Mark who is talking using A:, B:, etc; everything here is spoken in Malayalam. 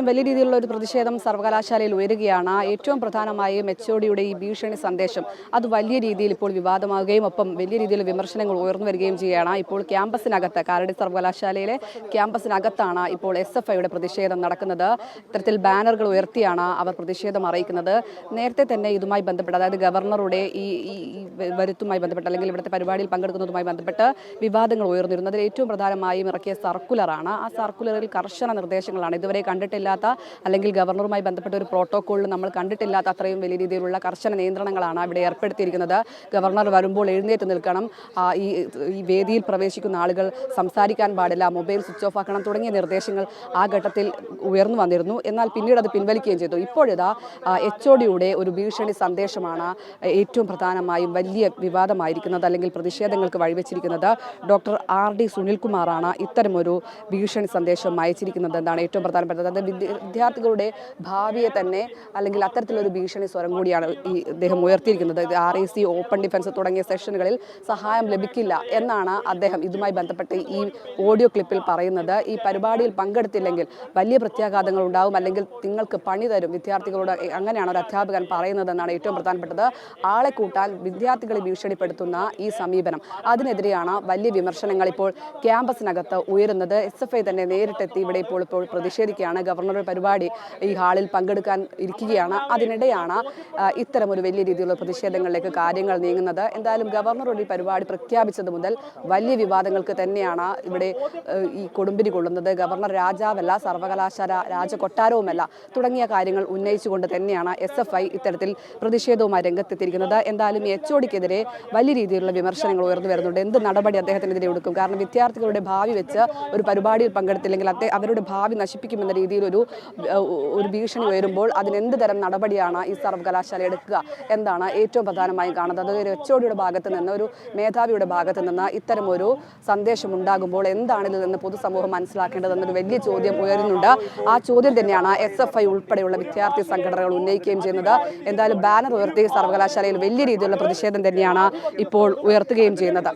A: വലിയ രീതിയിലുള്ള ഒരു പ്രതിഷേധം സർവകലാശാലയിൽ ഉയരുകയാണ്. ഏറ്റവും പ്രധാനമായും എച്ച്ഒഡിയുടെ ഈ ഭീഷണി സന്ദേശം അത് വലിയ രീതിയിൽ ഇപ്പോൾ വിവാദമാവുകയും ഒപ്പം വലിയ രീതിയിൽ വിമർശനങ്ങൾ ഉയർന്നു വരികയും ചെയ്യുകയാണ്. ഇപ്പോൾ ക്യാമ്പസിനകത്ത് കാലടി സർവകലാശാലയിലെ ക്യാമ്പസിനകത്താണ് ഇപ്പോൾ SFIയുടെ പ്രതിഷേധം നടക്കുന്നത്. ഇത്തരത്തിൽ ബാനറുകൾ ഉയർത്തിയാണ് അവർ പ്രതിഷേധം അറിയിക്കുന്നത്. നേരത്തെ തന്നെ ഇതുമായി ബന്ധപ്പെട്ട്, അതായത് ഗവർണറുടെ ഈ വരുത്തുമായി ബന്ധപ്പെട്ട് അല്ലെങ്കിൽ ഇവിടുത്തെ പരിപാടിയിൽ പങ്കെടുക്കുന്നതുമായി ബന്ധപ്പെട്ട് വിവാദങ്ങൾ ഉയർന്നിരുന്നു. അതിൽ ഏറ്റവും പ്രധാനമായും ഇറക്കിയ സർക്കുലറാണ്. ആ സർക്കുലറിൽ കർശന നിർദ്ദേശങ്ങളാണ്. ഇതുവരെ കണ്ടിട്ടില്ലാത്ത അല്ലെങ്കിൽ ഗവർണറുമായി ബന്ധപ്പെട്ട ഒരു പ്രോട്ടോക്കോളിൽ നമ്മൾ കണ്ടിട്ടില്ലാത്ത അത്രയും വലിയ രീതിയിലുള്ള കർശന നിയന്ത്രണങ്ങളാണ് ഇവിടെ ഏർപ്പെടുത്തിയിരിക്കുന്നത്. ഗവർണർ വരുമ്പോൾ എഴുന്നേറ്റ് നിൽക്കണം, ഈ വേദിയിൽ പ്രവേശിക്കുന്ന ആളുകൾ സംസാരിക്കാൻ പാടില്ല, മൊബൈൽ സ്വിച്ച് ഓഫ് ആക്കണം തുടങ്ങിയ നിർദ്ദേശങ്ങൾ ആ ഘട്ടത്തിൽ ഉയർന്നു വന്നിരുന്നു. എന്നാൽ പിന്നീട് അത് പിൻവലിക്കുകയും ചെയ്തു. ഇപ്പോഴിതാ എച്ച്ഒഡിയുടെ ഒരു ഭീഷണി സന്ദേശമാണ് ഏറ്റവും പ്രധാനമായും വലിയ വിവാദമായിരിക്കുന്നത് അല്ലെങ്കിൽ പ്രതിഷേധങ്ങൾക്ക് വഴിവെച്ചിരിക്കുന്നത്. ഡോക്ടർ RD സുനിൽകുമാറാണ് ഇത്തരമൊരു ഭീഷണി സന്ദേശം അയച്ചിരിക്കുന്നത് എന്നാണ് ഏറ്റവും പ്രധാനപ്പെട്ടത്. അത് വിദ്യാർത്ഥികളുടെ ഭാവിയെ തന്നെ അല്ലെങ്കിൽ അത്തരത്തിലൊരു ഭീഷണി സ്വരം കൂടിയാണ് അദ്ദേഹം ഉയർത്തിയിരിക്കുന്നത്. RAC, ഓപ്പൺ ഡിഫൻസ് തുടങ്ങിയ സെഷനുകളിൽ സഹായം ലഭിക്കില്ല എന്നാണ് അദ്ദേഹം ഇതുമായി ബന്ധപ്പെട്ട് ഈ ഓഡിയോ ക്ലിപ്പിൽ പറയുന്നത്. ഈ പരിപാടിയിൽ പങ്കെടുത്തില്ലെങ്കിൽ വലിയ പ്രത്യാഘാതങ്ങൾ ഉണ്ടാവും, അല്ലെങ്കിൽ നിങ്ങൾക്ക് പണി തരും വിദ്യാർത്ഥികളോട്, അങ്ങനെയാണ് ഒരു അധ്യാപകൻ പറയുന്നതെന്നാണ് ഏറ്റവും പ്രധാനപ്പെട്ടത്. ആളെ കൂട്ടാൻ വിദ്യാർത്ഥികളെ ഭീഷണിപ്പെടുത്തുന്ന ഈ സമീപനം, അതിനെതിരെയാണ് വലിയ വിമർശനങ്ങൾ ഇപ്പോൾ ക്യാമ്പസിനകത്ത് ഉയരുന്നത്. SFI തന്നെ നേരിട്ടെത്തി ഇവിടെ ഇപ്പോൾ പ്രതിഷേധിക്കുകയാണ്. ഗവർണറുടെ പരിപാടി ഈ ഹാളിൽ പങ്കെടുക്കാൻ ഇരിക്കുകയാണ്. അതിനിടെയാണ് ഇത്തരമൊരു വലിയ രീതിയിലുള്ള പ്രതിഷേധങ്ങളിലേക്ക് കാര്യങ്ങൾ നീങ്ങുന്നത്. എന്തായാലും ഗവർണറുടെ ഈ പരിപാടി പ്രഖ്യാപിച്ചത് മുതൽ വലിയ വിവാദങ്ങൾക്ക് തന്നെയാണ് ഇവിടെ ഈ കൊടുമ്പിരി കൊള്ളുന്നത്. ഗവർണർ രാജാവല്ല, സർവകലാശാല രാജകൊട്ടാരവുമല്ല തുടങ്ങിയ കാര്യങ്ങൾ ഉന്നയിച്ചുകൊണ്ട് തന്നെയാണ് SFI ഇത്തരത്തിൽ പ്രതിഷേധവുമായി രംഗത്തെത്തിയിരിക്കുന്നത്. എന്തായാലും എച്ച്ഒഡിക്കെതിരെ വലിയ രീതിയിലുള്ള വിമർശനങ്ങൾ ഉയർന്നു വരുന്നുണ്ട്. എന്ത് നടപടി അദ്ദേഹത്തിനെതിരെ എടുക്കും? കാരണം വിദ്യാർത്ഥികളുടെ ഭാവി വെച്ച് ഒരു പരിപാടിയിൽ പങ്കെടുത്തില്ലെങ്കിൽ അവരുടെ ഭാവി നശിപ്പിക്കുമെന്ന രീതിയിൽ ഒരു ഭീഷണി ഉയരുമ്പോൾ അതിനെന്ത് തരം നടപടിയാണ് ഈ സർവകലാശാല എടുക്കുക എന്നാണ് ഏറ്റവും പ്രധാനമായും കാണുന്നത്. അതൊരു എച്ച്ഒഡിയുടെ ഭാഗത്ത് നിന്ന്, ഒരു മേധാവിയുടെ ഭാഗത്ത് നിന്ന് ഇത്തരമൊരു സന്ദേശം ഉണ്ടാകുമ്പോൾ എന്താണ് ഇതിൽ നിന്ന് പൊതുസമൂഹം മനസ്സിലാക്കേണ്ടതെന്നൊരു വലിയ ചോദ്യം ഉയരുന്നുണ്ട്. ആ ചോദ്യം തന്നെയാണ് SFI ഉൾപ്പെടെയുള്ള വിദ്യാർത്ഥി സംഘടനകൾ ഉന്നയിക്കുകയും ചെയ്യുന്നത്. എന്തായാലും ബാനർ ഉയർത്തി സർവകലാശാലയിൽ വലിയ രീതിയിലുള്ള പ്രതിഷേധം തന്നെയാണ് ഇപ്പോൾ ഉയർത്തുകയും ചെയ്യുന്നത്.